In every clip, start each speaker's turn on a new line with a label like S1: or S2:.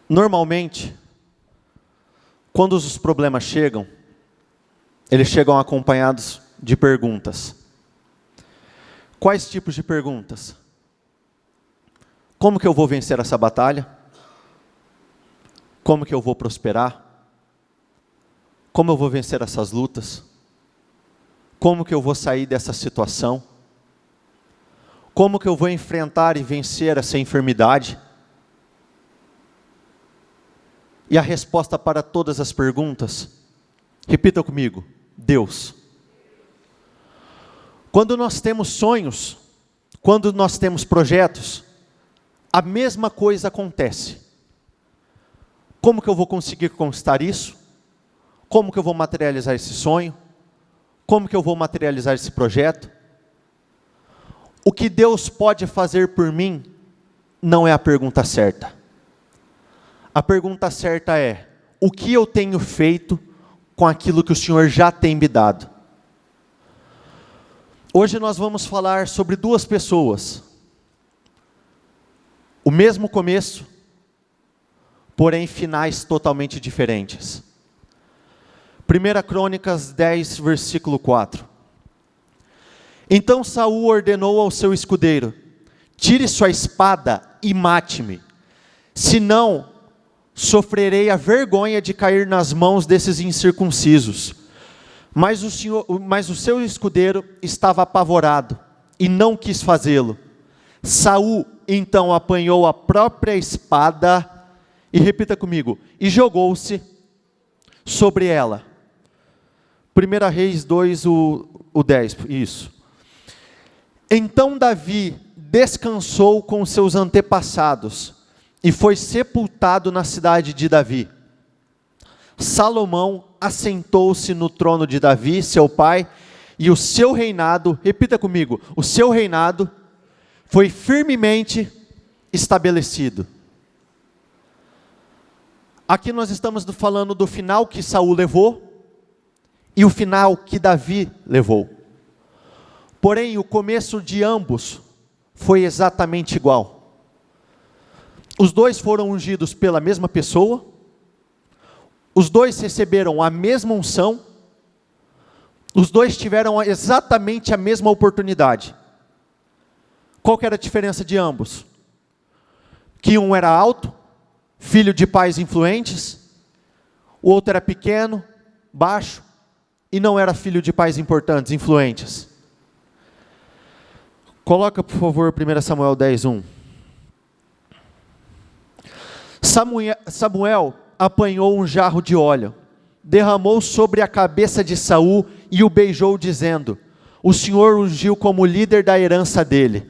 S1: Normalmente, quando os problemas chegam, eles chegam acompanhados de perguntas. Quais tipos de perguntas? Como que eu vou vencer essa batalha? Como que eu vou prosperar? Como eu vou vencer essas lutas? Como que eu vou sair dessa situação? Como que eu vou enfrentar e vencer essa enfermidade? E a resposta para todas as perguntas, repita comigo, Deus. Quando nós temos sonhos, quando nós temos projetos, a mesma coisa acontece. Como que eu vou conseguir conquistar isso? Como que eu vou materializar esse sonho? Como que eu vou materializar esse projeto? O que Deus pode fazer por mim não é a pergunta certa. A pergunta certa é, o que eu tenho feito com aquilo que o Senhor já tem me dado? Hoje nós vamos falar sobre duas pessoas. O mesmo começo, porém finais totalmente diferentes. 1 Crônicas 10, versículo 4. Então Saul ordenou ao seu escudeiro, tire sua espada e mate-me, senão sofrerei a vergonha de cair nas mãos desses incircuncisos. Mas o seu escudeiro estava apavorado e não quis fazê-lo. Saul então apanhou a própria espada e, repita comigo, e jogou-se sobre ela. 1 Reis 2, o 10, isso. Então Davi descansou com seus antepassados e foi sepultado na cidade de Davi. Salomão assentou-se no trono de Davi, seu pai, e o seu reinado, repita comigo, o seu reinado foi firmemente estabelecido. Aqui nós estamos falando do final que Saul levou e o final que Davi levou. Porém, o começo de ambos foi exatamente igual. Os dois foram ungidos pela mesma pessoa, os dois receberam a mesma unção, os dois tiveram exatamente a mesma oportunidade. Qual que era a diferença de ambos? Que um era alto, filho de pais influentes, o outro era pequeno, baixo, e não era filho de pais importantes, influentes. Coloca, por favor, 1 Samuel 10, 1. Samuel apanhou um jarro de óleo, derramou sobre a cabeça de Saul e o beijou, dizendo, o Senhor ungiu como líder da herança dele.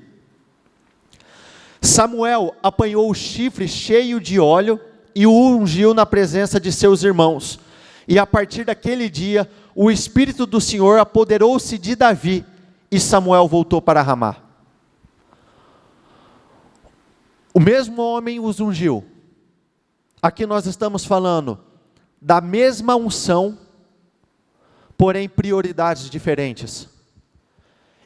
S1: Samuel apanhou o chifre cheio de óleo e o ungiu na presença de seus irmãos. E a partir daquele dia, o Espírito do Senhor apoderou-se de Davi e Samuel voltou para Ramá. O mesmo homem os ungiu. Aqui nós estamos falando da mesma unção, porém prioridades diferentes.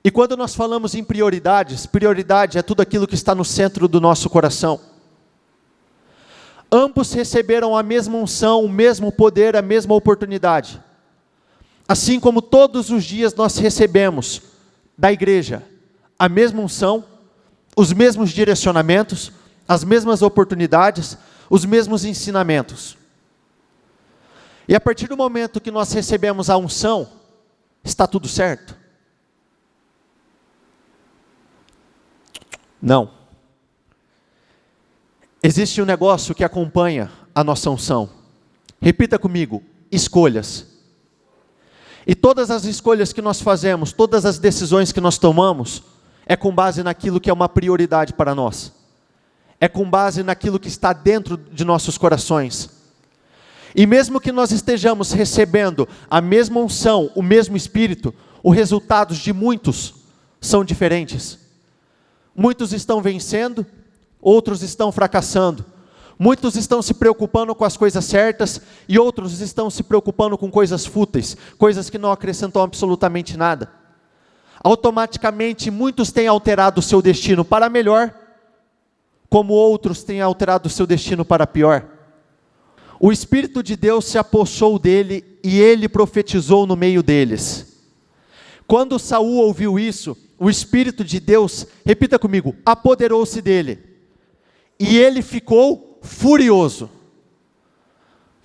S1: E quando nós falamos em prioridades, prioridade é tudo aquilo que está no centro do nosso coração. Ambos receberam a mesma unção, o mesmo poder, a mesma oportunidade. Assim como todos os dias nós recebemos da igreja a mesma unção, os mesmos direcionamentos, as mesmas oportunidades, os mesmos ensinamentos. E a partir do momento que nós recebemos a unção, está tudo certo? Não. Existe um negócio que acompanha a nossa unção. Repita comigo, escolhas. E todas as escolhas que nós fazemos, todas as decisões que nós tomamos, é com base naquilo que é uma prioridade para nós. É com base naquilo que está dentro de nossos corações. E mesmo que nós estejamos recebendo a mesma unção, o mesmo Espírito, os resultados de muitos são diferentes. Muitos estão vencendo, outros estão fracassando. Muitos estão se preocupando com as coisas certas e outros estão se preocupando com coisas fúteis, coisas que não acrescentam absolutamente nada. Automaticamente, muitos têm alterado o seu destino para melhor, como outros têm alterado o seu destino para pior. O Espírito de Deus se apossou dele e ele profetizou no meio deles. Quando Saul ouviu isso, o Espírito de Deus, repita comigo, apoderou-se dele. E ele ficou furioso.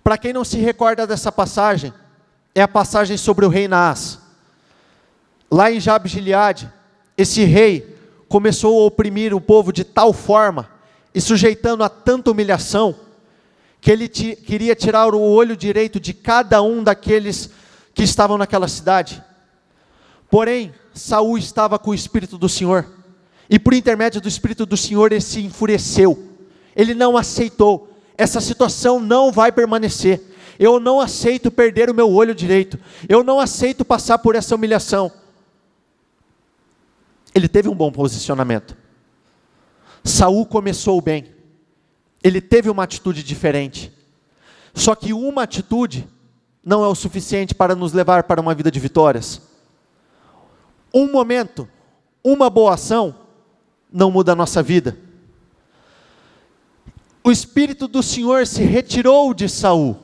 S1: Para quem não se recorda dessa passagem, é a passagem sobre o rei Naás. Lá em Jabes-Gileade, esse rei começou a oprimir o povo de tal forma, e sujeitando a tanta humilhação, que ele queria tirar o olho direito de cada um daqueles que estavam naquela cidade. Porém, Saul estava com o Espírito do Senhor, e por intermédio do Espírito do Senhor ele se enfureceu, ele não aceitou, essa situação não vai permanecer, eu não aceito perder o meu olho direito, eu não aceito passar por essa humilhação. Ele teve um bom posicionamento. Saul começou bem, ele teve uma atitude diferente, só que uma atitude não é o suficiente para nos levar para uma vida de vitórias. Um momento, uma boa ação, não muda a nossa vida. O Espírito do Senhor se retirou de Saul.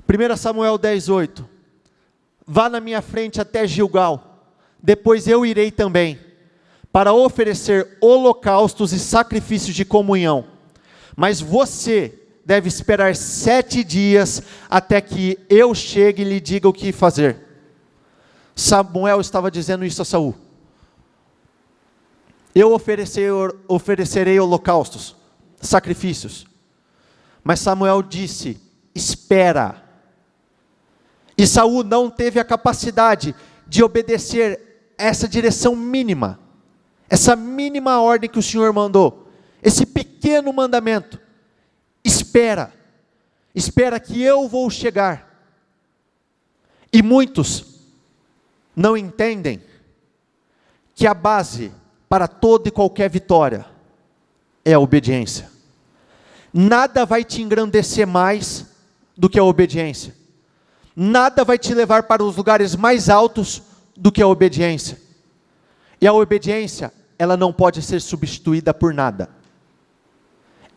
S1: 1 Samuel 10:8, vá na minha frente até Gilgal, depois eu irei também, para oferecer holocaustos e sacrifícios de comunhão, mas você deve esperar 7 dias, até que eu chegue e lhe diga o que fazer. Samuel estava dizendo isso a Saul. Eu oferecerei holocaustos, sacrifícios, mas Samuel disse, espera. E Saul não teve a capacidade de obedecer essa direção mínima, essa mínima ordem que o Senhor mandou, esse pequeno mandamento, espera que eu vou chegar. E muitos não entendem que a base para toda e qualquer vitória é a obediência. Nada vai te engrandecer mais do que a obediência. Nada vai te levar para os lugares mais altos do que a obediência. E a obediência, ela não pode ser substituída por nada.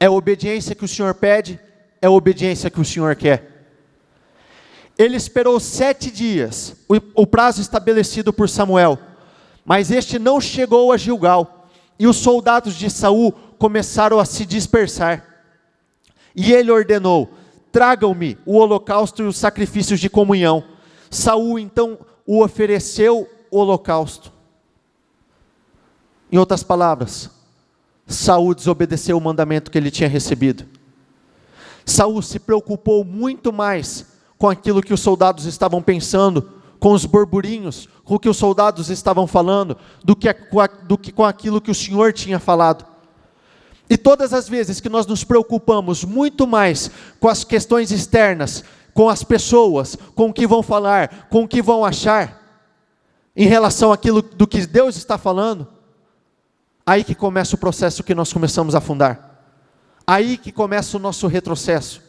S1: É a obediência que o Senhor pede, é a obediência que o Senhor quer. Ele esperou 7 dias, o prazo estabelecido por Samuel, mas este não chegou a Gilgal, e os soldados de Saul começaram a se dispersar. E ele ordenou, tragam-me o holocausto e os sacrifícios de comunhão. Saul então o ofereceu o holocausto. Em outras palavras, Saul desobedeceu o mandamento que ele tinha recebido. Saul se preocupou muito mais com aquilo que os soldados estavam pensando, com os burburinhos, com o que os soldados estavam falando, do que com aquilo que o Senhor tinha falado. E todas as vezes que nós nos preocupamos muito mais com as questões externas, com as pessoas, com o que vão falar, com o que vão achar, em relação àquilo do que Deus está falando, aí que começa o processo que nós começamos a afundar. Aí que começa o nosso retrocesso.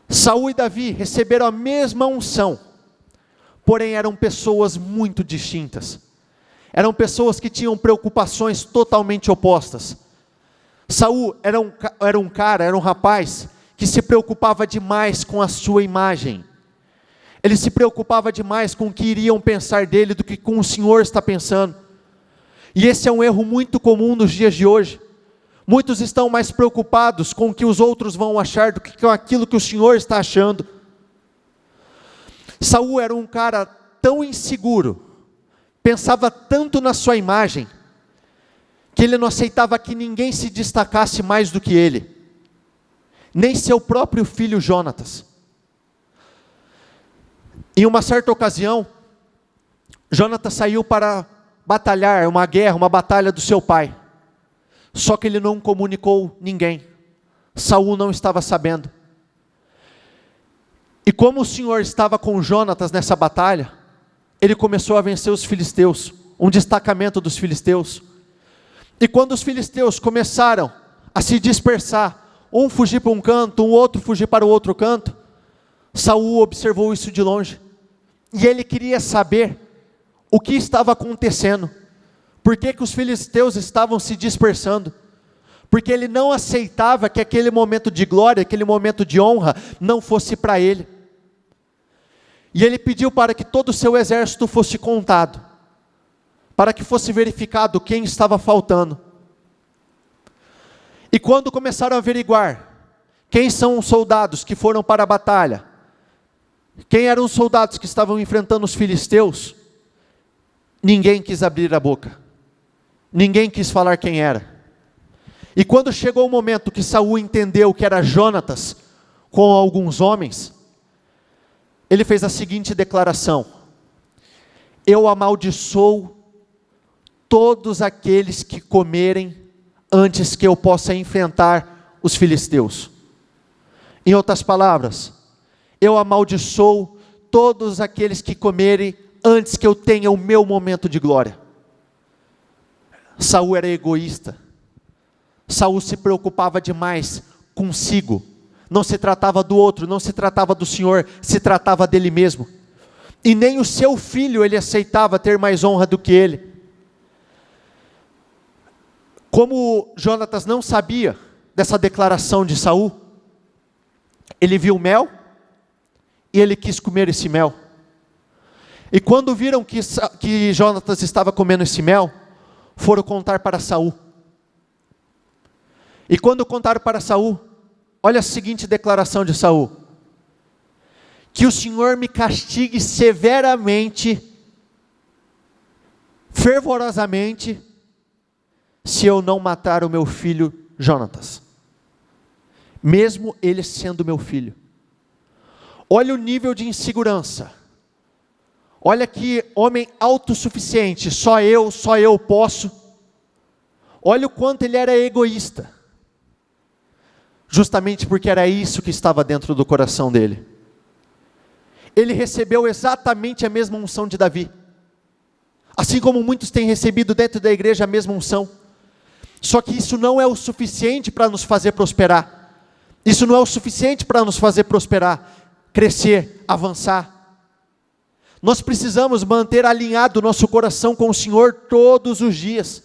S1: Saul e Davi receberam a mesma unção, porém eram pessoas muito distintas. Eram pessoas que tinham preocupações totalmente opostas. Saul era um rapaz que se preocupava demais com a sua imagem. Ele se preocupava demais com o que iriam pensar dele do que com o Senhor está pensando. E esse é um erro muito comum nos dias de hoje. Muitos estão mais preocupados com o que os outros vão achar do que com aquilo que o Senhor está achando. Saul era um cara tão inseguro, pensava tanto na sua imagem, que ele não aceitava que ninguém se destacasse mais do que ele, nem seu próprio filho Jonatas. Em uma certa ocasião, Jonatas saiu para batalhar uma batalha do seu pai, só que ele não comunicou ninguém, Saul não estava sabendo. E como o Senhor estava com Jonatas nessa batalha, ele começou a vencer os filisteus, um destacamento dos filisteus. E quando os filisteus começaram a se dispersar, um fugir para um canto, um outro fugir para o outro canto, Saul observou isso de longe, e ele queria saber o que estava acontecendo, por que os filisteus estavam se dispersando, porque ele não aceitava que aquele momento de glória, aquele momento de honra, não fosse para ele. E ele pediu para que todo o seu exército fosse contado, para que fosse verificado quem estava faltando. E quando começaram a averiguar quem são os soldados que foram para a batalha, quem eram os soldados que estavam enfrentando os filisteus, ninguém quis abrir a boca, ninguém quis falar quem era. E quando chegou o momento que Saul entendeu que era Jonatas com alguns homens, ele fez a seguinte declaração: eu amaldiçoo todos aqueles que comerem antes que eu possa enfrentar os filisteus. Em outras palavras, eu amaldiçoo todos aqueles que comerem antes que eu tenha o meu momento de glória. Saul era egoísta. Saul se preocupava demais consigo. Não se tratava do outro, não se tratava do Senhor, se tratava dele mesmo. E nem o seu filho ele aceitava ter mais honra do que ele. Como Jonatas não sabia dessa declaração de Saul, ele viu mel e ele quis comer esse mel. E quando viram que Jonatas estava comendo esse mel, foram contar para Saul. E quando contaram para Saul, olha a seguinte declaração de Saul: que o Senhor me castigue severamente, fervorosamente, se eu não matar o meu filho Jonatas, mesmo ele sendo meu filho. Olha o nível de insegurança. Olha que homem autossuficiente, só eu posso. Olha o quanto ele era egoísta. Justamente porque era isso que estava dentro do coração dele. Ele recebeu exatamente a mesma unção de Davi. Assim como muitos têm recebido dentro da igreja a mesma unção. Só que isso não é o suficiente para nos fazer prosperar. Isso não é o suficiente para nos fazer prosperar, crescer, avançar. Nós precisamos manter alinhado o nosso coração com o Senhor todos os dias.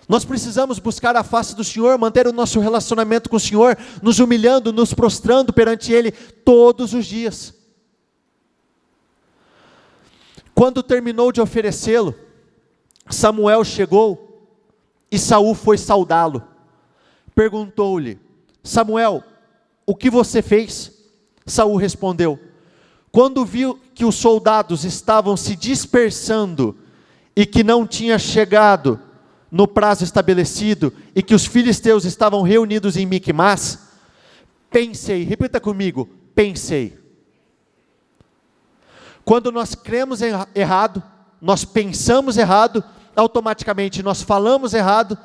S1: Nós precisamos buscar a face do Senhor, manter o nosso relacionamento com o Senhor, nos humilhando, nos prostrando perante Ele todos os dias. Quando terminou de oferecê-lo, Samuel chegou e Saul foi saudá-lo. Perguntou-lhe: Samuel, o que você fez? Saul respondeu: quando viu que os soldados estavam se dispersando e que não tinha chegado no prazo estabelecido, e que os filisteus estavam reunidos em Miquimás, pensei, repita comigo, pensei. Quando nós cremos errado, nós pensamos errado, automaticamente nós falamos errado,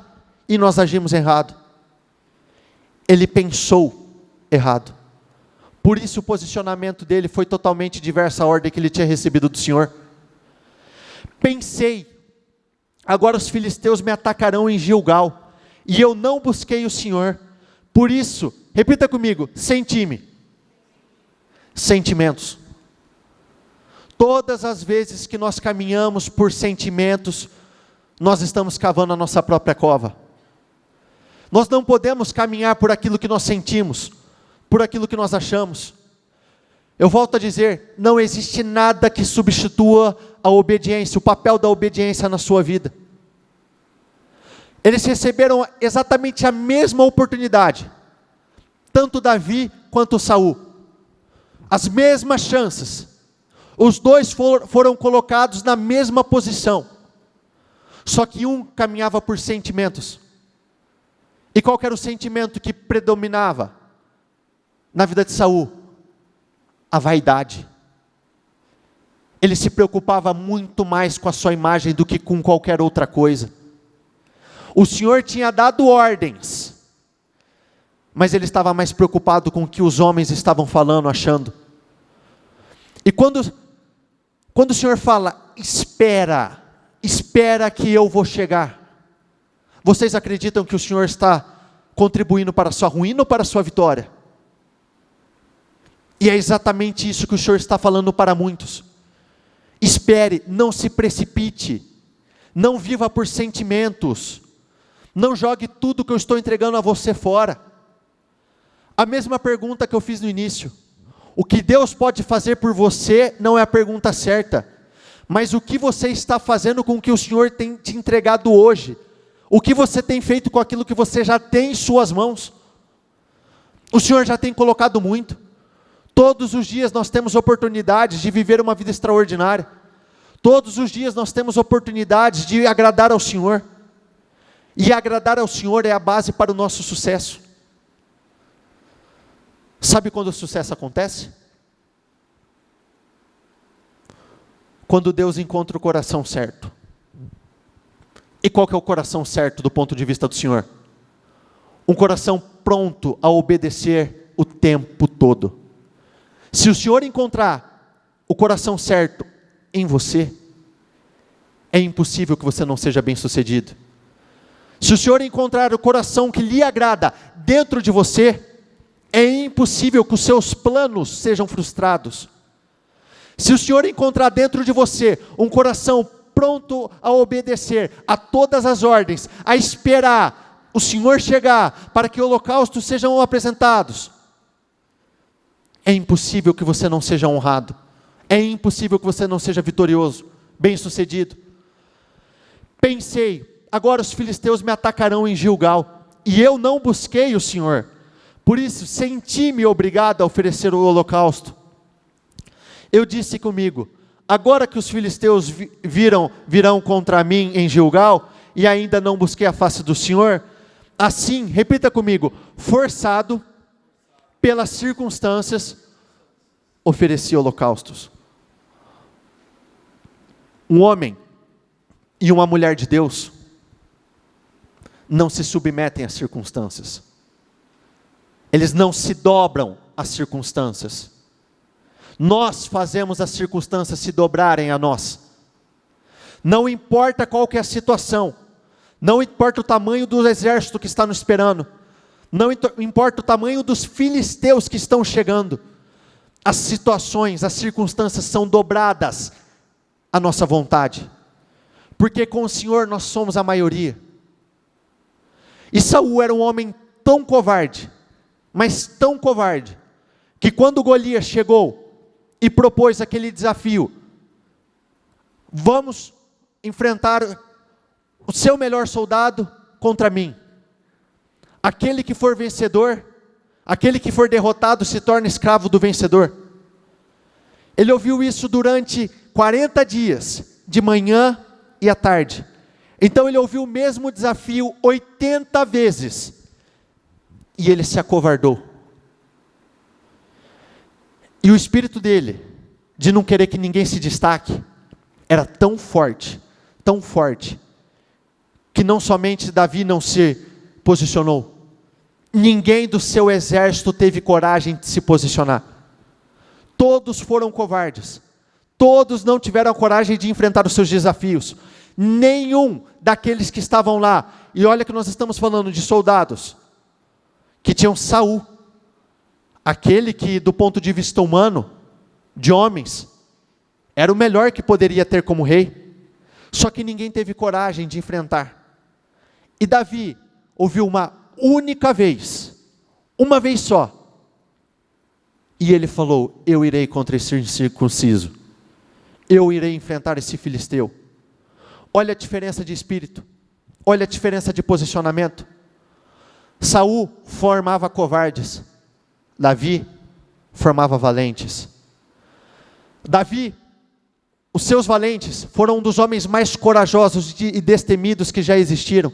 S1: e nós agimos errado. Ele pensou errado. Por isso o posicionamento dele foi totalmente diverso à ordem que ele tinha recebido do Senhor. Pensei, agora os filisteus me atacarão em Gilgal, e eu não busquei o Senhor. Por isso, repita comigo, senti-me. Sentimentos. Todas as vezes que nós caminhamos por sentimentos, nós estamos cavando a nossa própria cova. Nós não podemos caminhar por aquilo que nós sentimos, por aquilo que nós achamos. Eu volto a dizer, não existe nada que substitua a obediência, o papel da obediência na sua vida. Eles receberam exatamente a mesma oportunidade, tanto Davi quanto Saul, as mesmas chances. Os dois foram colocados na mesma posição, só que um caminhava por sentimentos. E qual era o sentimento que predominava na vida de Saul? A vaidade. Ele se preocupava muito mais com a sua imagem do que com qualquer outra coisa. O Senhor tinha dado ordens, mas ele estava mais preocupado com o que os homens estavam falando, achando. E quando o Senhor fala, espera que eu vou chegar, vocês acreditam que o Senhor está contribuindo para a sua ruína ou para a sua vitória? E é exatamente isso que o Senhor está falando para muitos. Espere, não se precipite, não viva por sentimentos, Não jogue tudo que eu estou entregando a você fora. A mesma pergunta que eu fiz no início. O que Deus pode fazer por você não é a pergunta certa, mas o que você está fazendo com o que o Senhor tem te entregado hoje? O que você tem feito com aquilo que você já tem em suas mãos? O Senhor já tem colocado muito. Todos os dias nós temos oportunidades de viver uma vida extraordinária. Todos os dias nós temos oportunidades de agradar ao Senhor. E agradar ao Senhor é a base para o nosso sucesso. Sabe quando o sucesso acontece? Quando Deus encontra o coração certo. E qual que é o coração certo do ponto de vista do Senhor? Um coração pronto a obedecer o tempo todo. Se o Senhor encontrar o coração certo em você, é impossível que você não seja bem-sucedido. Se o Senhor encontrar o coração que lhe agrada dentro de você, é impossível que os seus planos sejam frustrados. Se o Senhor encontrar dentro de você um coração pronto a obedecer a todas as ordens, a esperar o Senhor chegar para que holocaustos sejam apresentados, é impossível que você não seja honrado. É impossível que você não seja vitorioso, bem-sucedido. Pensei, agora os filisteus me atacarão em Gilgal, e eu não busquei o Senhor. Por isso, senti-me obrigado a oferecer o holocausto. Eu disse comigo, agora que os filisteus virão contra mim em Gilgal, e ainda não busquei a face do Senhor, assim, repita comigo, forçado pelas circunstâncias, ofereci holocaustos. Um homem e uma mulher de Deus não se submetem às circunstâncias. Eles não se dobram às circunstâncias. Nós fazemos as circunstâncias se dobrarem a nós. Não importa qual que é a situação, não importa o tamanho do exército que está nos esperando, não importa o tamanho dos filisteus que estão chegando, as situações, as circunstâncias são dobradas à nossa vontade, porque com o Senhor nós somos a maioria. E Saul era um homem tão covarde, mas tão covarde, que quando Golias chegou e propôs aquele desafio, vamos enfrentar o seu melhor soldado contra mim, aquele que for vencedor, aquele que for derrotado se torna escravo do vencedor. Ele ouviu isso durante 40 dias, de manhã e à tarde. Então ele ouviu o mesmo desafio 80 vezes, e ele se acovardou. E o espírito dele, de não querer que ninguém se destaque, era tão forte, que não somente Davi não se posicionou, ninguém do seu exército teve coragem de se posicionar. Todos foram covardes, todos não tiveram a coragem de enfrentar os seus desafios. Nenhum daqueles que estavam lá, e olha que nós estamos falando de soldados, que tinham Saul, aquele que do ponto de vista humano, de homens, era o melhor que poderia ter como rei, só que ninguém teve coragem de enfrentar. E Davi ouviu uma única vez, uma vez só, e ele falou, eu irei contra esse incircunciso, eu irei enfrentar esse filisteu. Olha a diferença de espírito, olha a diferença de posicionamento. Saul formava covardes, Davi formava valentes. Davi, os seus valentes foram um dos homens mais corajosos e destemidos que já existiram.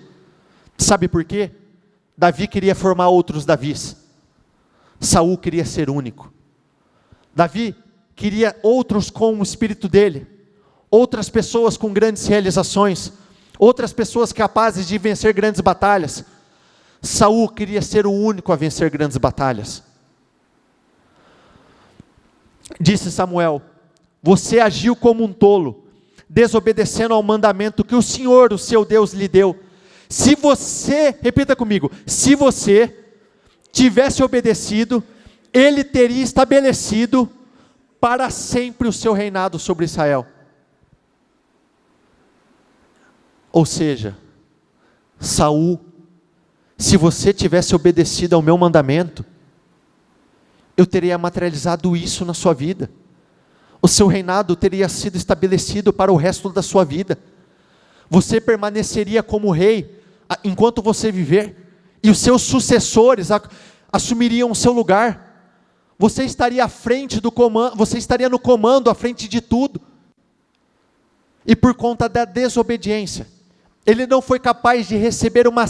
S1: Sabe por quê? Davi queria formar outros Davis. Saul queria ser único. Davi queria outros com o espírito dele, outras pessoas com grandes realizações, outras pessoas capazes de vencer grandes batalhas. Saul queria ser o único a vencer grandes batalhas. Disse Samuel, você agiu como um tolo, desobedecendo ao mandamento que o Senhor, o seu Deus, lhe deu. Se você, repita comigo, se você tivesse obedecido, ele teria estabelecido para sempre o seu reinado sobre Israel. Ou seja, Saul se você tivesse obedecido ao meu mandamento, eu teria materializado isso na sua vida. O seu reinado teria sido estabelecido para o resto da sua vida. Você permaneceria como rei enquanto você viver, e os seus sucessores assumiriam o seu lugar. Você estaria à frente do comando, você estaria no comando, à frente de tudo. E por conta da desobediência, ele não foi capaz de receber uma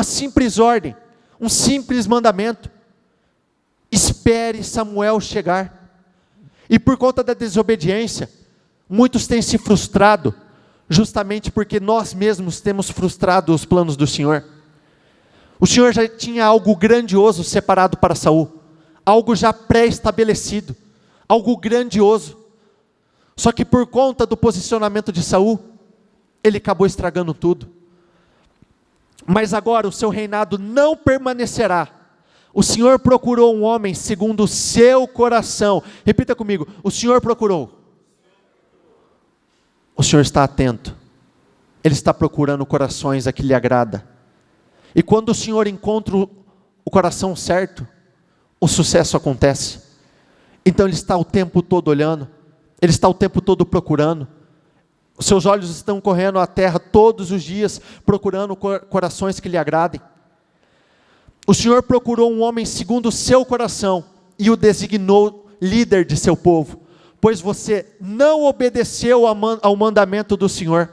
S1: simples ordem, um simples mandamento: espere Samuel chegar. E por conta da desobediência, muitos têm se frustrado, justamente porque nós mesmos temos frustrado os planos do Senhor. O Senhor já tinha algo grandioso separado para Saul, algo já pré-estabelecido, algo grandioso. Só que por conta do posicionamento de Saul, ele acabou estragando tudo. Mas agora o seu reinado não permanecerá. O Senhor procurou um homem segundo o seu coração. Repita comigo: o Senhor procurou. O Senhor está atento. Ele está procurando corações a que lhe agrada. E quando o Senhor encontra o coração certo, o sucesso acontece. Então Ele está o tempo todo olhando, Ele está o tempo todo procurando. Os seus olhos estão correndo à terra todos os dias, procurando corações que lhe agradem. O Senhor procurou um homem segundo o seu coração, e o designou líder de seu povo, pois você não obedeceu ao mandamento do Senhor.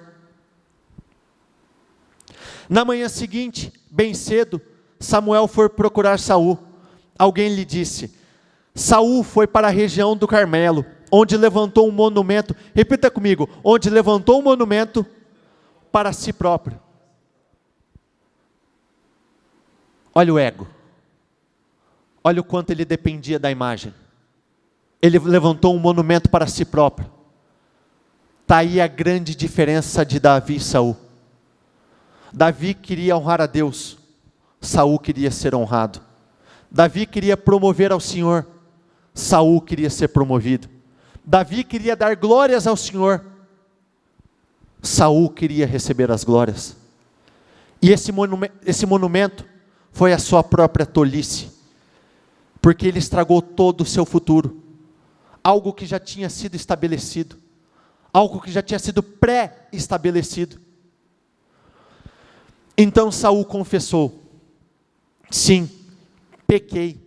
S1: Na manhã seguinte, bem cedo, Samuel foi procurar Saul. Alguém lhe disse: Saul foi para a região do Carmelo, onde levantou um monumento. Repita comigo: onde levantou um monumento para si próprio. Olha o ego. Olha o quanto ele dependia da imagem. Ele levantou um monumento para si próprio. Está aí a grande diferença de Davi e Saul. Davi queria honrar a Deus, Saul queria ser honrado. Davi queria promover ao Senhor, Saul queria ser promovido. Davi queria dar glórias ao Senhor, Saul queria receber as glórias. E esse monumento foi a sua própria tolice, porque ele estragou todo o seu futuro. Algo que já tinha sido estabelecido, algo que já tinha sido pré-estabelecido. Então Saul confessou: sim, pequei,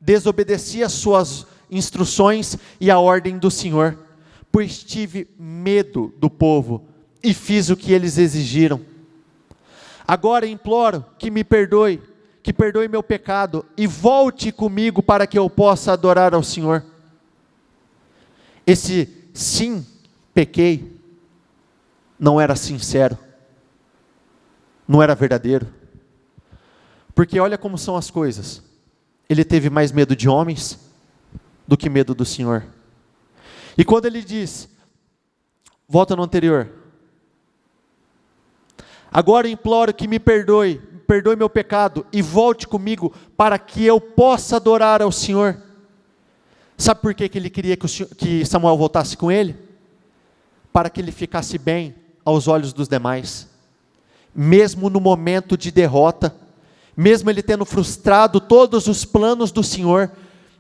S1: desobedeci às suas instruções e à ordem do Senhor, pois tive medo do povo e fiz o que eles exigiram. Agora imploro que me perdoe, que perdoe meu pecado e volte comigo para que eu possa adorar ao Senhor. Esse sim, pequei, não era sincero, não era verdadeiro. Porque olha como são as coisas. Ele teve mais medo de homens do que medo do Senhor. E quando ele diz, volta no anterior: agora imploro que me perdoe meu pecado e volte comigo para que eu possa adorar ao Senhor. Sabe por que ele queria que Samuel voltasse com ele? Para que ele ficasse bem aos olhos dos demais. Mesmo no momento de derrota, mesmo ele tendo frustrado todos os planos do Senhor,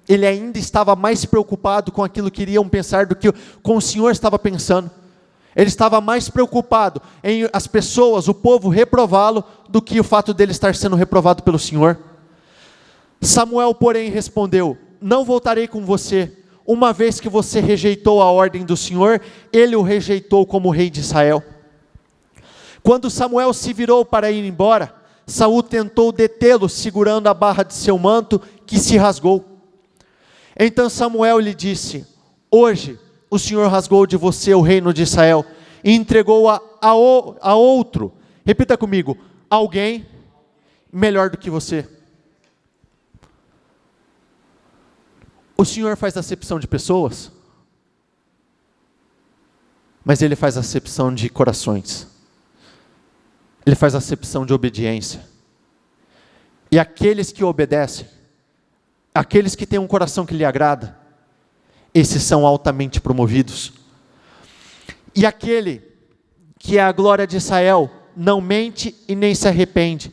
S1: ele ainda estava mais preocupado com aquilo que iriam pensar do que com o Senhor estava pensando. Ele estava mais preocupado em as pessoas, o povo reprová-lo, do que o fato dele estar sendo reprovado pelo Senhor. Samuel, porém, respondeu: não voltarei com você, uma vez que você rejeitou a ordem do Senhor, ele o rejeitou como rei de Israel. Quando Samuel se virou para ir embora, Saul tentou detê-lo, segurando a barra de seu manto, que se rasgou. Então Samuel lhe disse: hoje o Senhor rasgou de você o reino de Israel, e entregou a outro. Repita comigo: alguém melhor do que você. O Senhor faz acepção de pessoas, mas Ele faz acepção de corações. Ele faz acepção de obediência. E aqueles que obedecem, aqueles que têm um coração que lhe agrada, esses são altamente promovidos. E aquele que é a glória de Israel, não mente e nem se arrepende,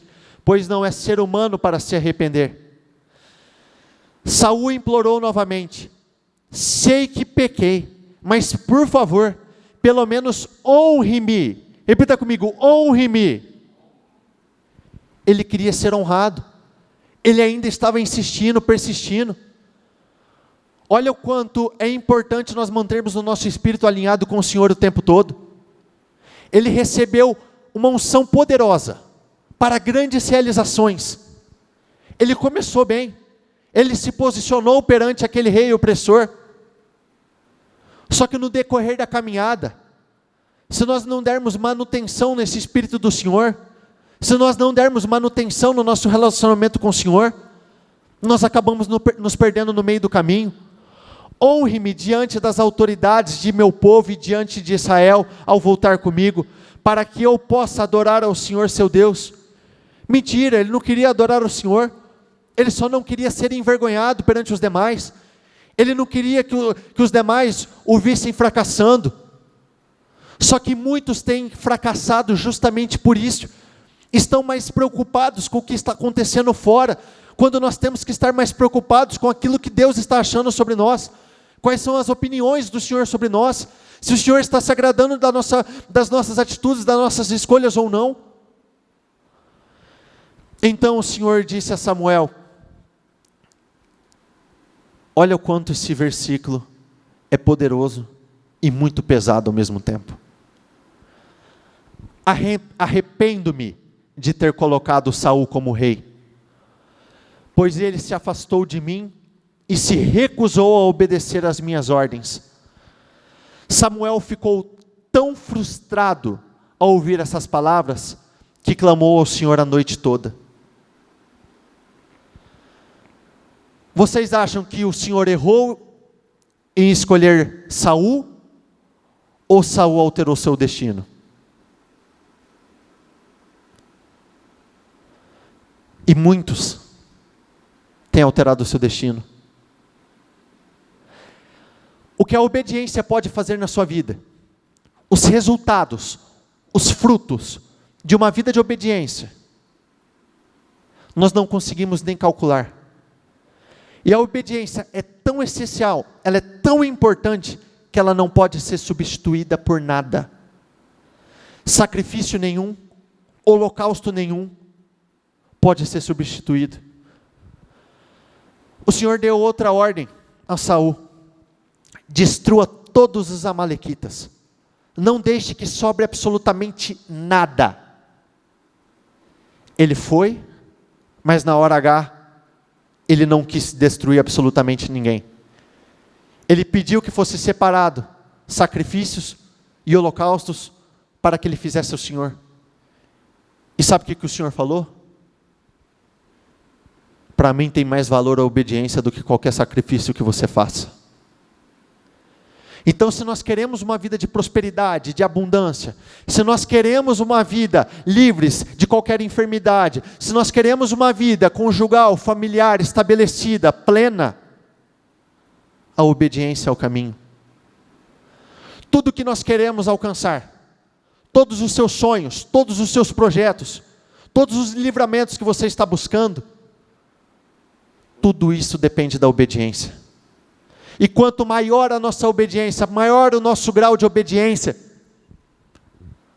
S1: pois não é ser humano para se arrepender. Saul implorou novamente: sei que pequei, mas por favor, pelo menos honre-me. Repita comigo: honre-me. Ele queria ser honrado. Ele ainda estava insistindo, persistindo. Olha o quanto é importante nós mantermos o nosso espírito alinhado com o Senhor o tempo todo. Ele recebeu uma unção poderosa para grandes realizações. Ele começou bem. Ele se posicionou perante aquele rei opressor. Só que no decorrer da caminhada, se nós não dermos manutenção nesse Espírito do Senhor, se nós não dermos manutenção no nosso relacionamento com o Senhor, nós acabamos nos perdendo no meio do caminho. Honre-me diante das autoridades de meu povo e diante de Israel, ao voltar comigo, para que eu possa adorar ao Senhor seu Deus. Mentira, ele não queria adorar o Senhor, ele só não queria ser envergonhado perante os demais. Ele não queria que os demais o vissem fracassando. Só que muitos têm fracassado justamente por isso. Estão mais preocupados com o que está acontecendo fora, quando nós temos que estar mais preocupados com aquilo que Deus está achando sobre nós. Quais são as opiniões do Senhor sobre nós? Se o Senhor está se agradando das nossas atitudes, das nossas escolhas ou não. Então o Senhor disse a Samuel: olha o quanto esse versículo é poderoso e muito pesado ao mesmo tempo. Arrependo-me de ter colocado Saul como rei, pois ele se afastou de mim e se recusou a obedecer às minhas ordens. Samuel ficou tão frustrado ao ouvir essas palavras, que clamou ao Senhor a noite toda. Vocês acham que o Senhor errou em escolher Saul, ou Saul alterou seu destino? E muitos têm alterado o seu destino. O que a obediência pode fazer na sua vida, os resultados, os frutos de uma vida de obediência, nós não conseguimos nem calcular. E a obediência é tão essencial, ela é tão importante, que ela não pode ser substituída por nada. Sacrifício nenhum, holocausto nenhum, pode ser substituído. O Senhor deu outra ordem a Saul: destrua todos os amalequitas, não deixe que sobre absolutamente nada. Ele foi, mas na hora H, ele não quis destruir absolutamente ninguém. Ele pediu que fosse separado sacrifícios e holocaustos para que ele fizesse ao Senhor. E sabe o que o Senhor falou? Para mim tem mais valor a obediência do que qualquer sacrifício que você faça. Então, se nós queremos uma vida de prosperidade, de abundância, se nós queremos uma vida livres de qualquer enfermidade, se nós queremos uma vida conjugal, familiar, estabelecida, plena, a obediência é o caminho. Tudo que nós queremos alcançar, todos os seus sonhos, todos os seus projetos, todos os livramentos que você está buscando, tudo isso depende da obediência. E quanto maior a nossa obediência, maior o nosso grau de obediência,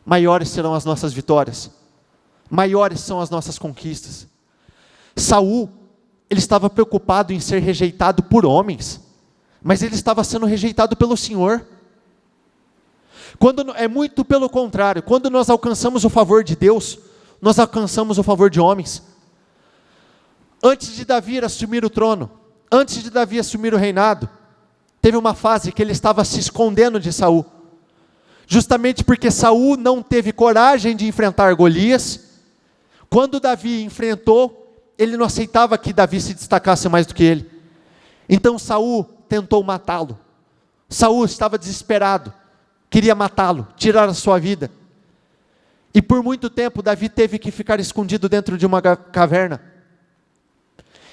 S1: maiores serão as nossas vitórias, maiores são as nossas conquistas. Saul, ele estava preocupado em ser rejeitado por homens, mas ele estava sendo rejeitado pelo Senhor. É muito pelo contrário, quando nós alcançamos o favor de Deus, nós alcançamos o favor de homens. Antes de Davi assumir o trono, antes de Davi assumir o reinado, teve uma fase que ele estava se escondendo de Saul, justamente porque Saul não teve coragem de enfrentar Golias. Quando Davi enfrentou, ele não aceitava que Davi se destacasse mais do que ele. Então Saul tentou matá-lo. Saul estava desesperado, queria matá-lo, tirar a sua vida. E por muito tempo Davi teve que ficar escondido dentro de uma caverna.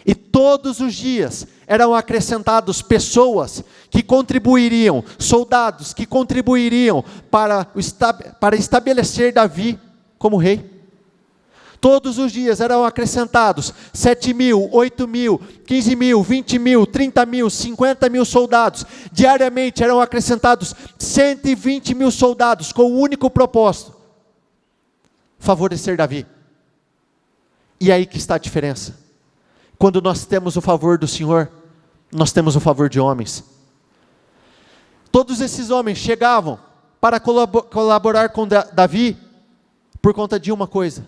S1: E todos os dias eram acrescentados pessoas que contribuiriam, soldados que contribuiriam para estabelecer Davi como rei. Todos os dias eram acrescentados 7.000, 8.000, 15.000, 20.000, 30.000, 50.000 soldados. Diariamente eram acrescentados 120.000 soldados, com o único propósito: favorecer Davi. E aí que está a diferença. Quando nós temos o favor do Senhor, nós temos o favor de homens. Todos esses homens chegavam para colaborar com Davi por conta de uma coisa: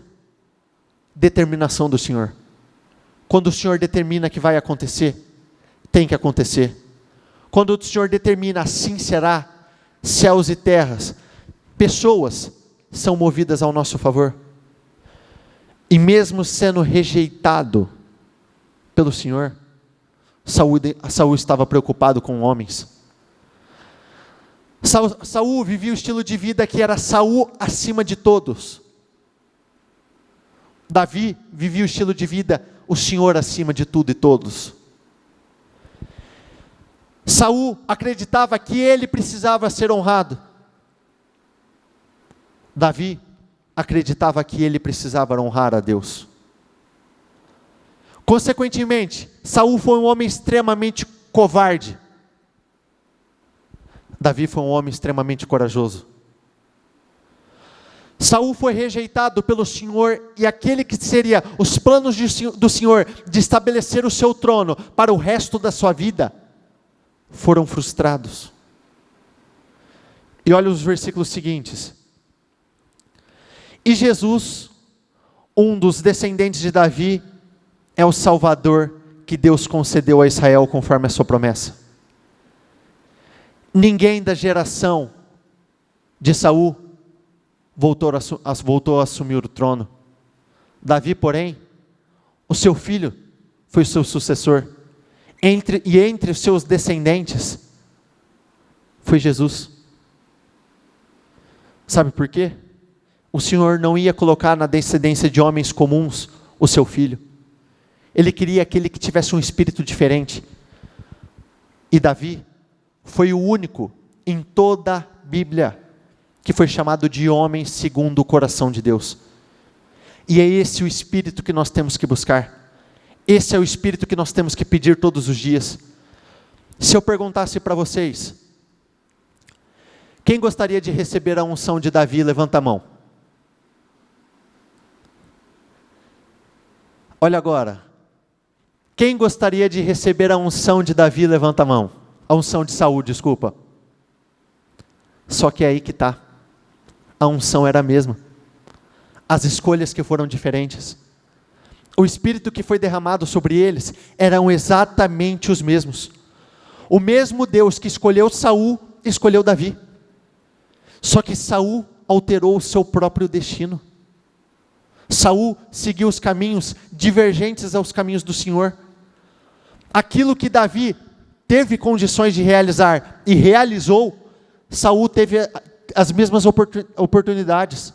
S1: determinação do Senhor. Quando o Senhor determina que vai acontecer, tem que acontecer. Quando o Senhor determina, assim será, céus e terras, pessoas são movidas ao nosso favor. E mesmo sendo rejeitado pelo Senhor, Saul estava preocupado com homens. Saul vivia o estilo de vida que era Saul acima de todos. Davi vivia o estilo de vida, o Senhor acima de tudo e todos. Saul acreditava que ele precisava ser honrado. Davi acreditava que ele precisava honrar a Deus. Consequentemente, Saul foi um homem extremamente covarde. Davi foi um homem extremamente corajoso. Saul foi rejeitado pelo Senhor, e aquele que seria os planos do Senhor de estabelecer o seu trono para o resto da sua vida, foram frustrados. E olha os versículos seguintes. E Jesus, um dos descendentes de Davi, é o Salvador que Deus concedeu a Israel conforme a sua promessa. Ninguém da geração de Saul voltou a assumir o trono. Davi, porém, o seu filho foi o seu sucessor. Entre os seus descendentes foi Jesus. Sabe por quê? O Senhor não ia colocar na descendência de homens comuns o seu filho. Ele queria aquele que tivesse um espírito diferente. E Davi foi o único em toda a Bíblia que foi chamado de homem segundo o coração de Deus. E é esse o espírito que nós temos que buscar. Esse é o espírito que nós temos que pedir todos os dias. Se eu perguntasse para vocês, quem gostaria de receber a unção de Davi, levanta a mão. Olha agora, quem gostaria de receber a unção de Davi, levanta a mão. A unção de Saul, desculpa. Só que é aí que está. A unção era a mesma. As escolhas que foram diferentes. O espírito que foi derramado sobre eles eram exatamente os mesmos. O mesmo Deus que escolheu Saul, escolheu Davi. Só que Saul alterou o seu próprio destino. Saul seguiu os caminhos divergentes aos caminhos do Senhor. Aquilo que Davi teve condições de realizar e realizou, Saul teve as mesmas oportunidades.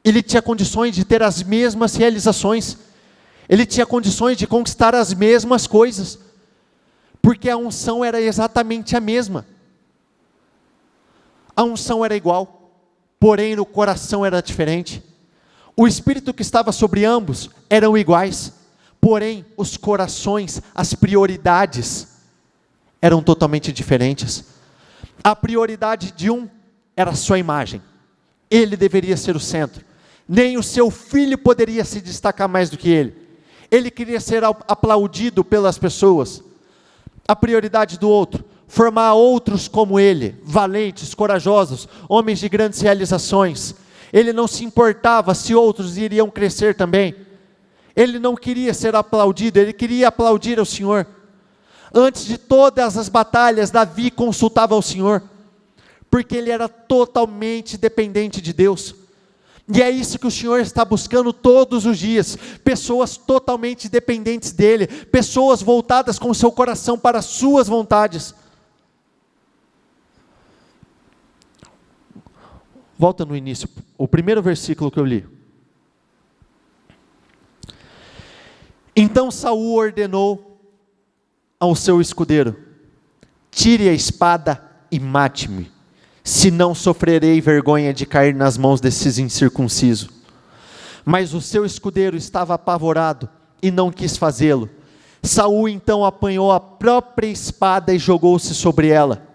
S1: Ele tinha condições de ter as mesmas realizações. Ele tinha condições de conquistar as mesmas coisas. Porque a unção era exatamente a mesma. A unção era igual, porém no coração era diferente. O espírito que estava sobre ambos eram iguais, porém os corações, as prioridades eram totalmente diferentes. A prioridade de um era a sua imagem. Ele deveria ser o centro. Nem o seu filho poderia se destacar mais do que ele. Ele queria ser aplaudido pelas pessoas. A prioridade do outro, formar outros como ele, valentes, corajosos, homens de grandes realizações. Ele não se importava se outros iriam crescer também. Ele não queria ser aplaudido, ele queria aplaudir ao Senhor. Antes de todas as batalhas, Davi consultava ao Senhor, porque ele era totalmente dependente de Deus. E é isso que o Senhor está buscando todos os dias, pessoas totalmente dependentes dEle, pessoas voltadas com o seu coração para as suas vontades. Volta no início, o primeiro versículo que eu li. Então Saul ordenou ao seu escudeiro: tire a espada e mate-me, senão sofrerei vergonha de cair nas mãos desses incircuncisos. Mas o seu escudeiro estava apavorado e não quis fazê-lo. Saul então apanhou a própria espada e jogou-se sobre ela.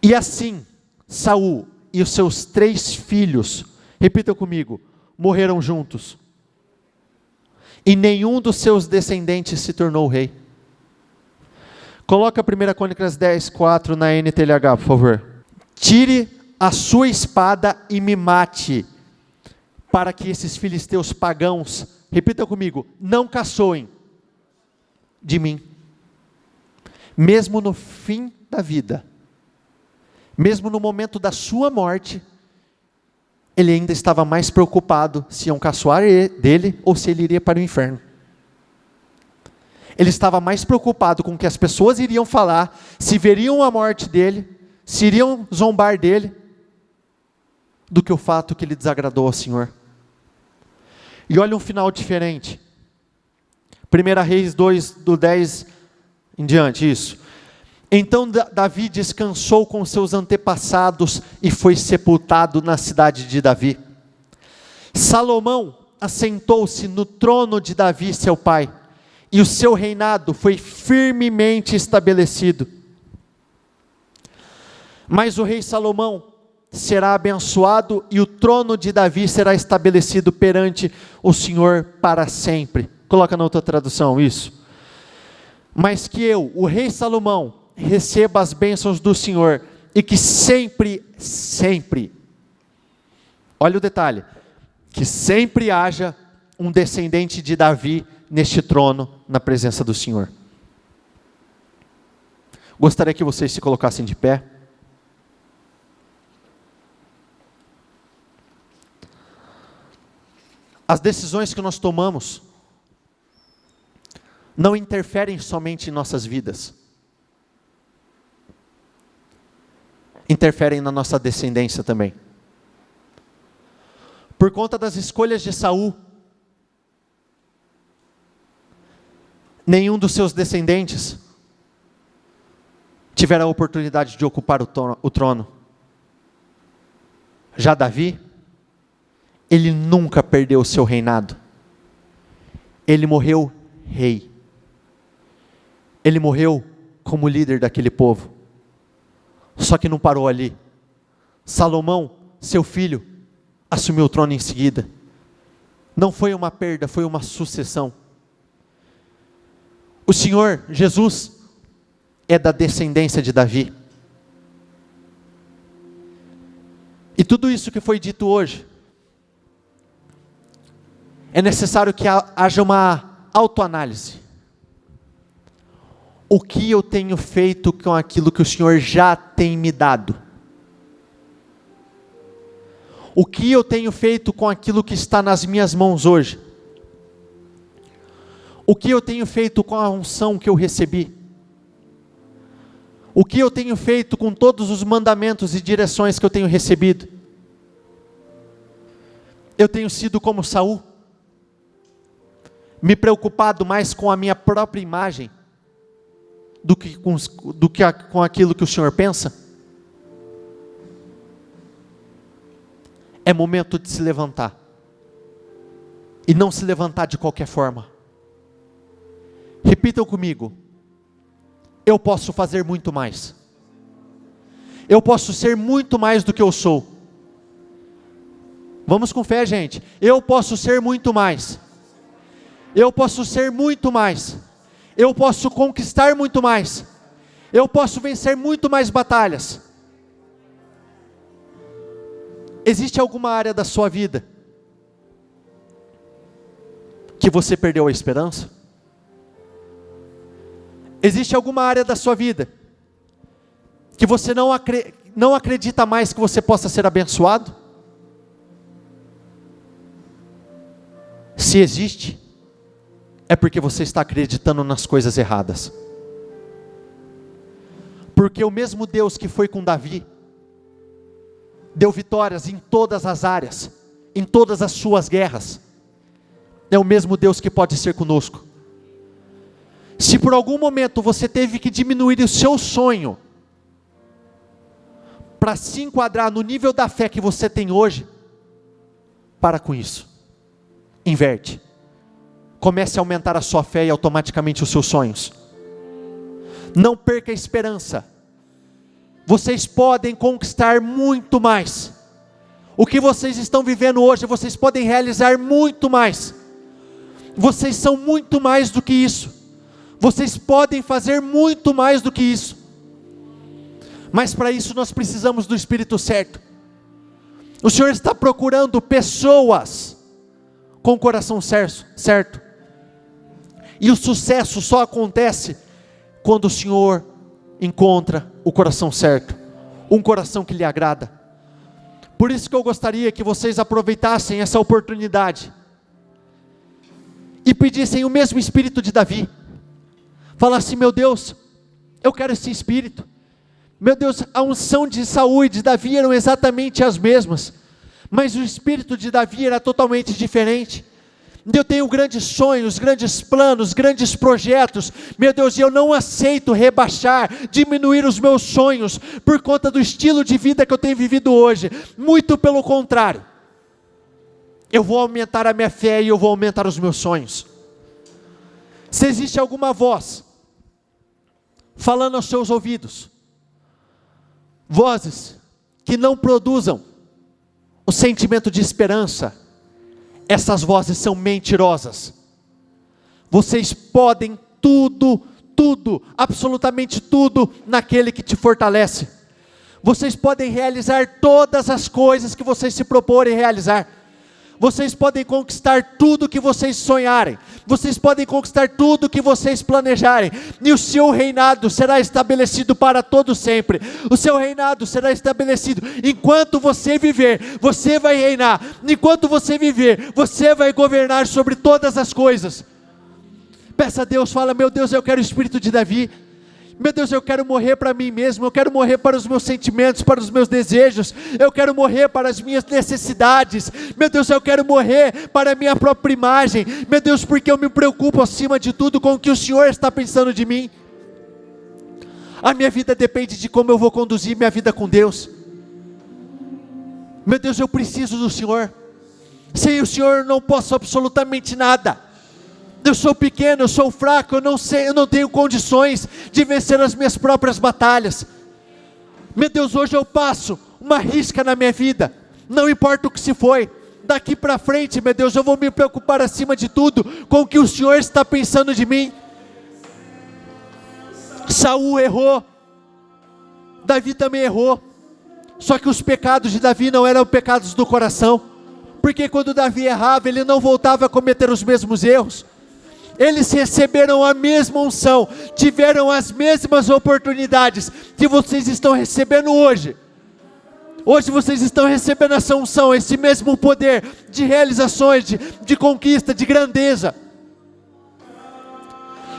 S1: E assim, Saul e os seus 3 filhos, repita comigo, morreram juntos. E nenhum dos seus descendentes se tornou rei. Coloca 1 Crônicas 10:4 na NTLH, por favor. Tire a sua espada e me mate, para que esses filisteus pagãos, repita comigo, não caçoem de mim. Mesmo no fim da vida, mesmo no momento da sua morte, ele ainda estava mais preocupado se iam caçoar dele ou se ele iria para o inferno. Ele estava mais preocupado com o que as pessoas iriam falar, se veriam a morte dele, se iriam zombar dele, do que o fato que ele desagradou ao Senhor. E olha um final diferente. 1 Reis 2, do 10 em diante, isso. Então Davi descansou com seus antepassados e foi sepultado na cidade de Davi. Salomão assentou-se no trono de Davi, seu pai, e o seu reinado foi firmemente estabelecido. Mas o rei Salomão será abençoado e o trono de Davi será estabelecido perante o Senhor para sempre. Coloca na outra tradução isso. Mas que eu, o rei Salomão, receba as bênçãos do Senhor e que sempre, olha o detalhe, que sempre haja um descendente de Davi neste trono, na presença do Senhor. Gostaria que vocês se colocassem de pé. As decisões que nós tomamos não interferem somente em nossas vidas, interferem na nossa descendência também. Por conta das escolhas de Saul, nenhum dos seus descendentes tiveram a oportunidade de ocupar o trono. Já Davi, ele nunca perdeu o seu reinado. Ele morreu rei. Ele morreu como líder daquele povo. Só que não parou ali. Salomão, seu filho, assumiu o trono em seguida. Não foi uma perda, foi uma sucessão. O Senhor Jesus é da descendência de Davi. E tudo isso que foi dito hoje, é necessário que haja uma autoanálise. O que eu tenho feito com aquilo que o Senhor já tem me dado? O que eu tenho feito com aquilo que está nas minhas mãos hoje? O que eu tenho feito com a unção que eu recebi? O que eu tenho feito com todos os mandamentos e direções que eu tenho recebido? Eu tenho sido como Saul, me preocupado mais com a minha própria imagem do que com aquilo que o Senhor pensa? É momento de se levantar, e não se levantar de qualquer forma. Repitam comigo: eu posso fazer muito mais, eu posso ser muito mais do que eu sou. Vamos com fé, gente. Eu posso ser muito mais, eu posso ser muito mais, eu posso conquistar muito mais, eu posso vencer muito mais batalhas. Existe alguma área da sua vida que você perdeu a esperança? Existe alguma área da sua vida que você não acredita mais que você possa ser abençoado? Se existe, é porque você está acreditando nas coisas erradas. Porque o mesmo Deus que foi com Davi, deu vitórias em todas as áreas, em todas as suas guerras, é o mesmo Deus que pode ser conosco. Se por algum momento você teve que diminuir o seu sonho, para se enquadrar no nível da fé que você tem hoje, Para com isso. Inverte. Comece a aumentar a sua fé e automaticamente os seus sonhos. Não perca a esperança. Vocês podem conquistar muito mais. O que vocês estão vivendo hoje, vocês podem realizar muito mais. Vocês são muito mais do que isso. Vocês podem fazer muito mais do que isso. Mas para isso nós precisamos do Espírito certo. O Senhor está procurando pessoas com o coração certo. E o sucesso só acontece quando o Senhor encontra o coração certo. Um coração que lhe agrada. Por isso que eu gostaria que vocês aproveitassem essa oportunidade e pedissem o mesmo espírito de Davi. Falassem: meu Deus, eu quero esse espírito. Meu Deus, a unção de Saul e de Davi eram exatamente as mesmas, mas o espírito de Davi era totalmente diferente. Eu tenho grandes sonhos, grandes planos, grandes projetos, meu Deus, e eu não aceito rebaixar, diminuir os meus sonhos, por conta do estilo de vida que eu tenho vivido hoje. Muito pelo contrário, eu vou aumentar a minha fé e eu vou aumentar os meus sonhos. Se existe alguma voz falando aos seus ouvidos, vozes que não produzam o sentimento de esperança, essas vozes são mentirosas. Vocês podem tudo, absolutamente tudo, naquele que te fortalece. Vocês podem realizar todas as coisas que vocês se proporem realizar. Vocês podem conquistar tudo que vocês sonharem. Vocês podem conquistar tudo que vocês planejarem. E o seu reinado será estabelecido para todo sempre. O seu reinado será estabelecido. Enquanto você viver, você vai reinar. Enquanto você viver, você vai governar sobre todas as coisas. Peça a Deus, fala: meu Deus, eu quero o espírito de Davi. Meu Deus, eu quero morrer para mim mesmo, eu quero morrer para os meus sentimentos, para os meus desejos, eu quero morrer para as minhas necessidades, meu Deus, eu quero morrer para a minha própria imagem, meu Deus, porque eu me preocupo acima de tudo com o que o Senhor está pensando de mim. A minha vida depende de como eu vou conduzir minha vida com Deus. Meu Deus, eu preciso do Senhor. Sem o Senhor eu não posso absolutamente nada. Eu sou pequeno, eu sou fraco, eu não sei, eu não tenho condições de vencer as minhas próprias batalhas. Meu Deus, hoje eu passo uma risca na minha vida, não importa o que se foi. Daqui para frente, meu Deus, eu vou me preocupar acima de tudo com o que o Senhor está pensando de mim. Saul errou, Davi também errou, só que os pecados de Davi não eram pecados do coração, porque quando Davi errava, ele não voltava a cometer os mesmos erros. Eles receberam a mesma unção, tiveram as mesmas oportunidades que vocês estão recebendo hoje. Hoje vocês estão recebendo essa unção, esse mesmo poder de realizações, de conquista, de grandeza.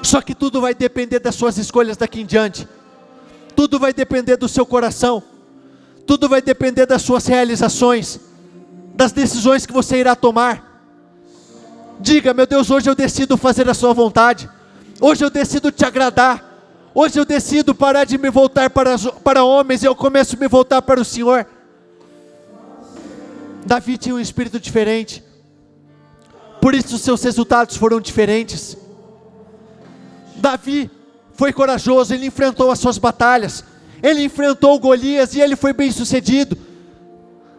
S1: Só que tudo vai depender das suas escolhas daqui em diante. Tudo vai depender do seu coração. Tudo vai depender das suas realizações, das decisões que você irá tomar. Diga: meu Deus, hoje eu decido fazer a sua vontade. Hoje eu decido te agradar. Hoje eu decido parar de me voltar para homens e eu começo a me voltar para o Senhor. Davi tinha um espírito diferente. Por isso os seus resultados foram diferentes. Davi foi corajoso, ele enfrentou as suas batalhas. Ele enfrentou Golias e ele foi bem sucedido.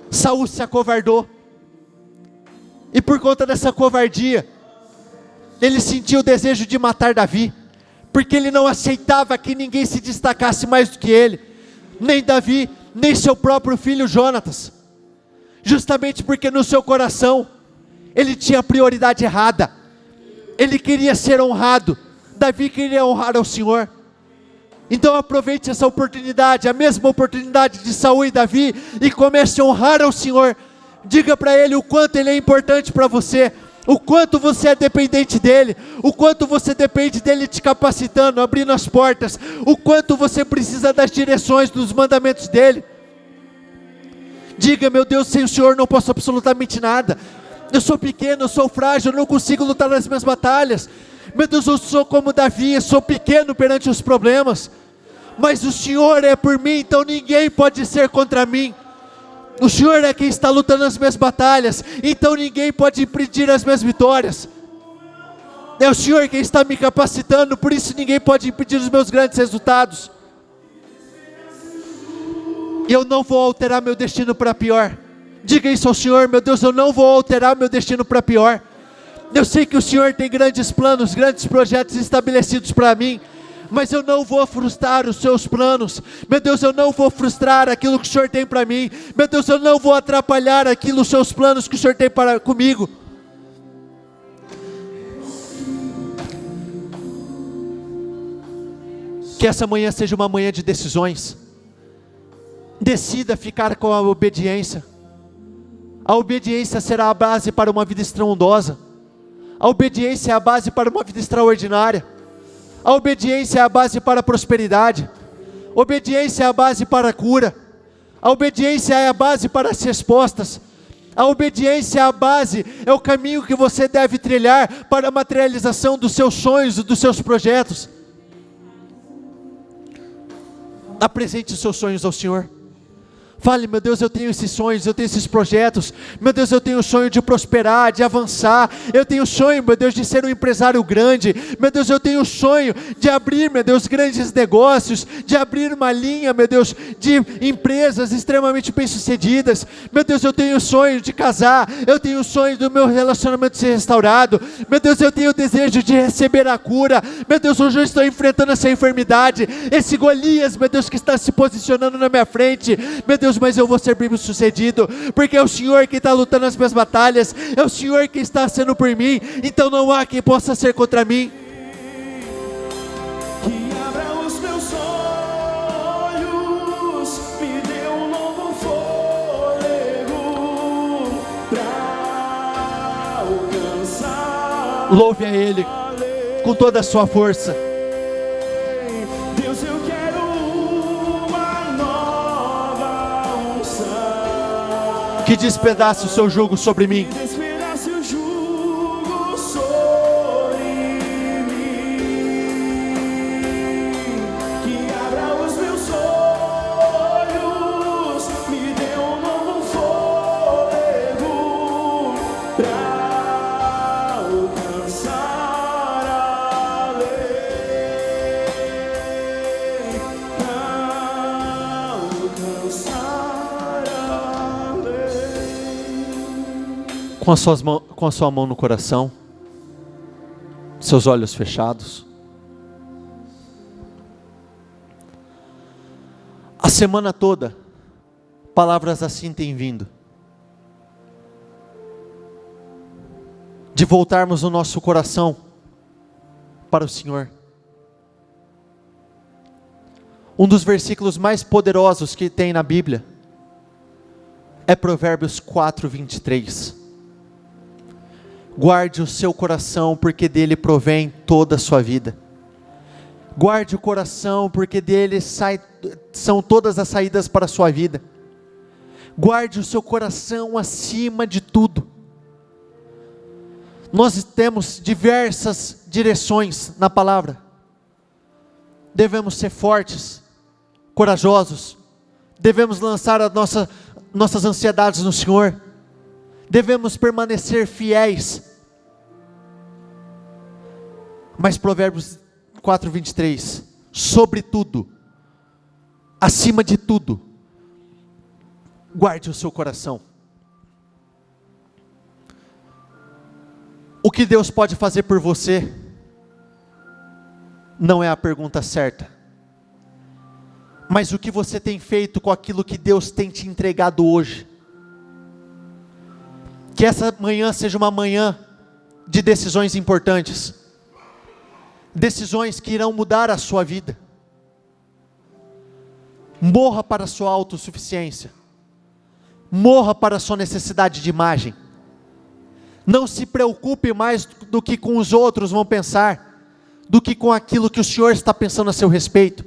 S1: Saul se acovardou. E por conta dessa covardia, ele sentiu o desejo de matar Davi, porque ele não aceitava que ninguém se destacasse mais do que ele, nem Davi, nem seu próprio filho Jonatas, justamente porque no seu coração, ele tinha a prioridade errada, ele queria ser honrado, Davi queria honrar ao Senhor. Então aproveite essa oportunidade, a mesma oportunidade de Saul e Davi, e comece a honrar ao Senhor. Diga para Ele o quanto Ele é importante para você, o quanto você é dependente dEle, o quanto você depende dEle te capacitando, abrindo as portas, o quanto você precisa das direções, dos mandamentos dEle. Diga: meu Deus, sem o Senhor não posso absolutamente nada, eu sou pequeno, eu sou frágil, eu não consigo lutar nas minhas batalhas. Meu Deus, eu sou como Davi, eu sou pequeno perante os problemas, mas o Senhor é por mim, então ninguém pode ser contra mim. O Senhor é quem está lutando as minhas batalhas, então ninguém pode impedir as minhas vitórias. É o Senhor quem está me capacitando, por isso ninguém pode impedir os meus grandes resultados. Eu não vou alterar meu destino para pior. Diga isso ao Senhor: meu Deus, eu não vou alterar meu destino para pior. Eu sei que o Senhor tem grandes planos, grandes projetos estabelecidos para mim, mas eu não vou frustrar os seus planos. Meu Deus, eu não vou frustrar aquilo que o Senhor tem para mim. Meu Deus, eu não vou atrapalhar os seus planos que o Senhor tem para comigo. Que essa manhã seja uma manhã de decisões. Decida ficar com a obediência. A obediência será a base para uma vida estrondosa. A obediência é a base para uma vida extraordinária. A obediência é a base para a prosperidade. A obediência é a base para a cura. A obediência é a base para as respostas. A obediência é a base, é o caminho que você deve trilhar para a materialização dos seus sonhos e dos seus projetos. Apresente os seus sonhos ao Senhor. Fale: meu Deus, eu tenho esses sonhos, eu tenho esses projetos. Meu Deus, eu tenho o sonho de prosperar, de avançar. Eu tenho o sonho, meu Deus, de ser um empresário grande. Meu Deus, eu tenho o sonho de abrir, meu Deus, grandes negócios, de abrir uma linha, meu Deus, de empresas extremamente bem-sucedidas. Meu Deus, eu tenho o sonho de casar. Eu tenho o sonho do meu relacionamento ser restaurado. Meu Deus, eu tenho o desejo de receber a cura. Meu Deus, hoje eu estou enfrentando essa enfermidade, esse Golias, meu Deus, que está se posicionando na minha frente. Meu Deus, mas eu vou ser bem sucedido, porque é o Senhor que está lutando as minhas batalhas, é o Senhor que está sendo por mim, então não há quem possa ser contra mim.
S2: Que abra os meus olhos, me dê um novo fôlego pra alcançar.
S1: Louve a Ele com toda a sua força.
S2: Deus, eu quero uma nova unção.
S1: Que despedace o seu jugo sobre mim.
S2: Despedace o jugo sobre mim. Que abra os meus olhos, me dê um novo fôlego pra alcançar a lei. Pra alcançar a lei.
S1: Com a sua mão no coração, seus olhos fechados. A semana toda, palavras assim têm vindo. De voltarmos o nosso coração para o Senhor. Um dos versículos mais poderosos que tem na Bíblia é Provérbios 4:23. Guarde o seu coração, porque dele provém toda a sua vida. Guarde o coração, porque dele são todas as saídas para a sua vida. Guarde o seu coração acima de tudo. Nós temos diversas direções na palavra. Devemos ser fortes, corajosos. Devemos lançar nossas ansiedades no Senhor. Devemos permanecer fiéis. Mas Provérbios 4:23, sobretudo, acima de tudo, guarde o seu coração. O que Deus pode fazer por você não é a pergunta certa, mas o que você tem feito com aquilo que Deus tem te entregado hoje. Que essa manhã seja uma manhã de decisões importantes, decisões que irão mudar a sua vida. Morra para a sua autossuficiência, morra para a sua necessidade de imagem. Não se preocupe mais do que com os outros vão pensar, do que com aquilo que o Senhor está pensando a seu respeito.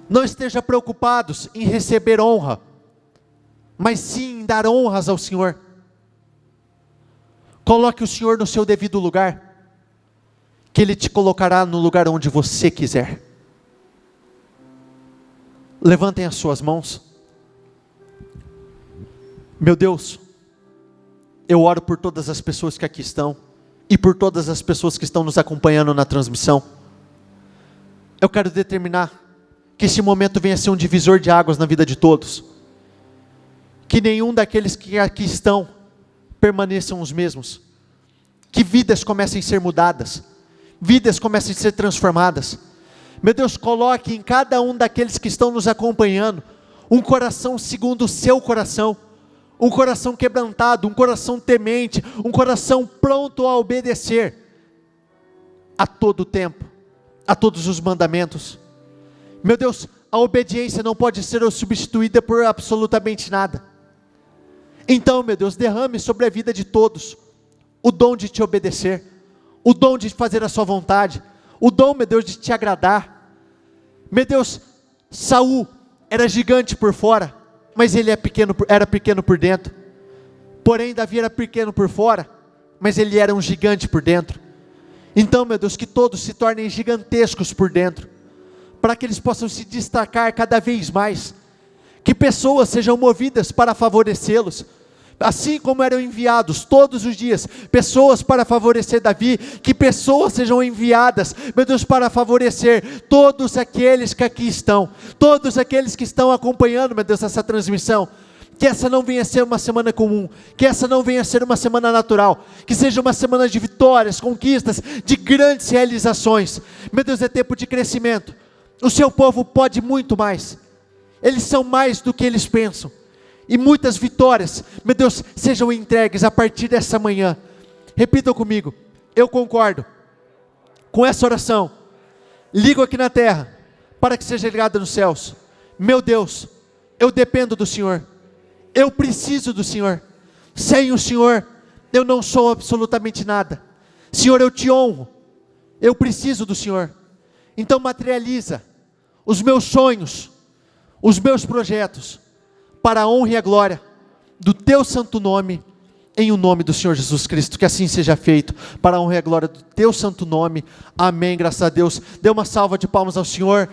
S1: Não esteja preocupados em receber honra, mas sim em dar honras ao Senhor. Coloque o Senhor no seu devido lugar, que Ele te colocará no lugar onde você quiser. Levantem as suas mãos, Meu Deus, eu oro por todas as pessoas que aqui estão, e por todas as pessoas que estão nos acompanhando na transmissão. Eu quero determinar que esse momento venha a ser um divisor de águas na vida de todos. Que nenhum daqueles que aqui estão permaneçam os mesmos. Que vidas comecem a ser mudadas. Vidas comecem a ser transformadas. Meu Deus, coloque em cada um daqueles que estão nos acompanhando um coração segundo o seu coração. Um coração quebrantado, um coração temente, um coração pronto a obedecer a todo tempo, a todos os mandamentos. Meu Deus, a obediência não pode ser substituída por absolutamente nada. Então, meu Deus, derrame sobre a vida de todos o dom de te obedecer, o dom de fazer a sua vontade, o dom, meu Deus, de te agradar. Meu Deus, Saul era gigante por fora, mas ele era pequeno por dentro. Porém, Davi era pequeno por fora, mas ele era um gigante por dentro. Então, meu Deus, que todos se tornem gigantescos por dentro, para que eles possam se destacar cada vez mais, que pessoas sejam movidas para favorecê-los, assim como eram enviados todos os dias pessoas para favorecer Davi, que pessoas sejam enviadas, meu Deus, para favorecer todos aqueles que aqui estão, todos aqueles que estão acompanhando, meu Deus, essa transmissão. Que essa não venha a ser uma semana comum, que essa não venha a ser uma semana natural, que seja uma semana de vitórias, conquistas, de grandes realizações. Meu Deus, é tempo de crescimento. O seu povo pode muito mais, eles são mais do que eles pensam. E muitas vitórias, meu Deus, sejam entregues a partir dessa manhã. Repitam comigo: eu concordo com essa oração. Ligo aqui na terra, para que seja ligada nos céus. Meu Deus, eu dependo do Senhor, eu preciso do Senhor. Sem o Senhor, eu não sou absolutamente nada. Senhor, eu te honro, eu preciso do Senhor. Então materializa os meus sonhos, os meus projetos, para a honra e a glória do teu santo nome, em o nome do Senhor Jesus Cristo. Que assim seja feito, para a honra e a glória do teu santo nome. Amém, graças a Deus. Dê uma salva de palmas ao Senhor.